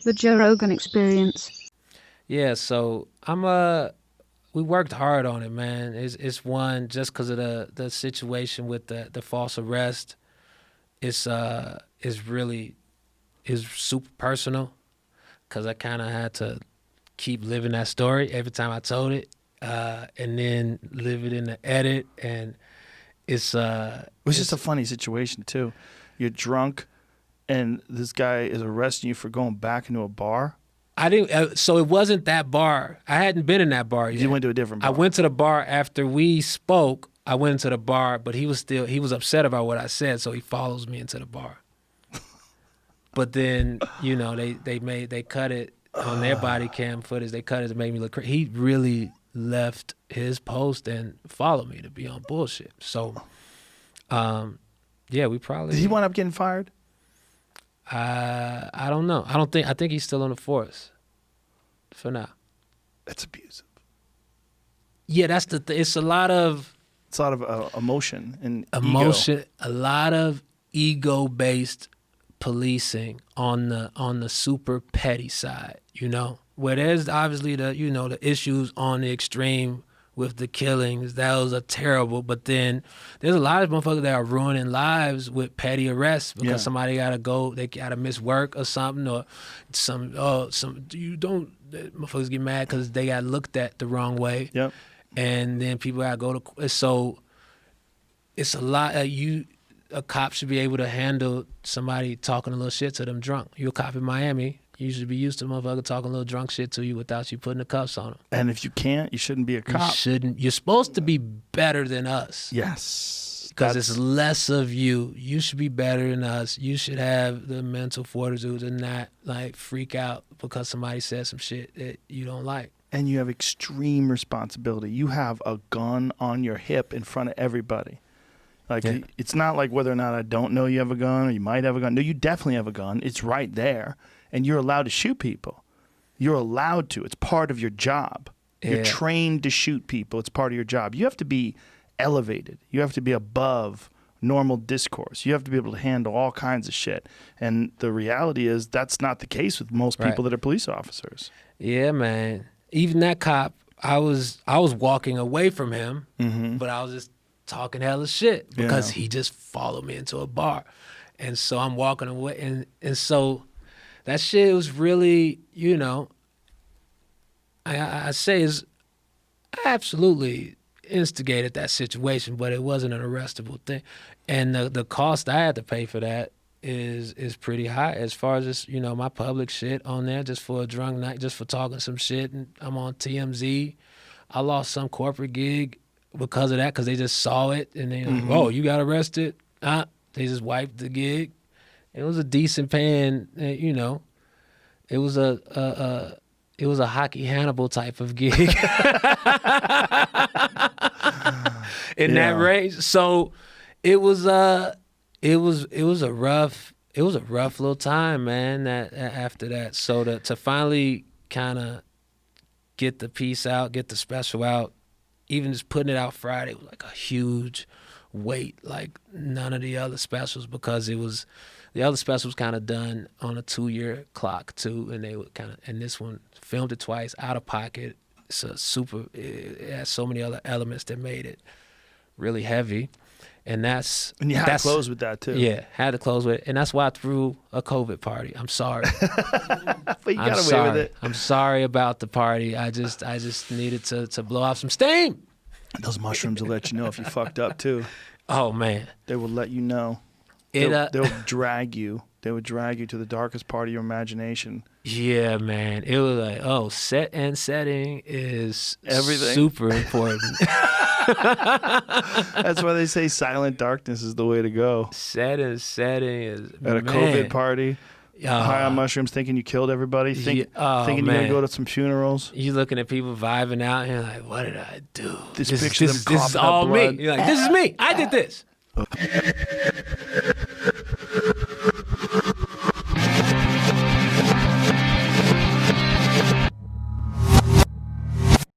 The Joe Rogan Experience. Yeah, so we worked hard on it, man. It's one just because of the situation with the false arrest. It's really is super personal because I kind of had to keep living that story every time I told it, and then live it in the edit, and it's just a funny situation too. You're drunk, and this guy is arresting you for going back into a bar. I didn't. So it wasn't that bar. I hadn't been in that bar yet. You went to a different bar. I went to the bar after we spoke. I went into the bar, but he was upset about what I said, so he follows me into the bar. But then, you know, they cut it on their body cam footage. They cut it to make me look crazy. He really left his post and followed me to be on bullshit. So, yeah, we probably. Did he wind up getting fired? I don't know. I think he's still on the force for now. That's abusive. Yeah, that's the thing. It's a lot of emotion and emotion. Ego. A lot of ego-based policing on the super petty side. You know, where there's obviously the issues on the extreme with the killings. Those are terrible. But then there's a lot of motherfuckers that are ruining lives with petty arrests because somebody gotta go, they gotta miss work or something, or motherfuckers get mad because they got looked at the wrong way. Yep. And then people gotta go to, so it's a lot. A cop should be able to handle somebody talking a little shit to them drunk. You a cop in Miami, you should be used to motherfucker talking a little drunk shit to you without you putting the cuffs on them. And if you can't, you shouldn't be a cop. You shouldn't. You're supposed to be better than us. Yes. Because it's less of you. You should be better than us. You should have the mental fortitude to not like freak out because somebody said some shit that you don't like. And you have extreme responsibility. You have a gun on your hip in front of everybody. Like, it's not like whether or not I don't know you have a gun or you might have a gun. No, you definitely have a gun. It's right there. And you're allowed to shoot people. You're allowed to. It's part of your job. Yeah. You're trained to shoot people. It's part of your job. You have to be elevated. You have to be above normal discourse. You have to be able to handle all kinds of shit. And the reality is that's not the case with most people that are police officers. Yeah, man. Even that cop, I was walking away from him, but I was just talking hella shit because he just followed me into a bar. And so I'm walking away. And so that shit was really, you know, I say is I absolutely instigated that situation, but it wasn't an arrestable thing. And the cost I had to pay for that is pretty high as far as just, you know, my public shit on there just for a drunk night, just for talking some shit. And I'm on TMZ. I lost some corporate gig because of that, because they just saw it and they like, oh, you got arrested? They just wiped the gig. It was a decent paying, you know, it was a hockey Hannibal type of gig in that range. So it was a rough little time, man. That after that, so to finally kind of get the piece out, get the special out, even just putting it out Friday was like a huge weight, like none of the other specials, because the other special was kind of done on a 2-year clock too, and they would and this one filmed it twice out of pocket. It has so many other elements that made it really heavy. And you had to close with that too. Yeah, had to close with it. And that's why I threw a COVID party. I'm sorry. But you got away with it. I'm sorry about the party. I just needed to blow off some steam. Those mushrooms will let you know if you fucked up too. Oh man. They will let you know. They'll drag you. They would drag you to the darkest part of your imagination. Yeah, man. It was like, set and setting is everything. Super important. That's why they say silent darkness is the way to go. Set and setting is at a COVID party. High on mushrooms, thinking you killed everybody, thinking you're gonna go to some funerals. You looking at people vibing out, and you're like, "What did I do? This is all me." You're like, "This is me. I did this."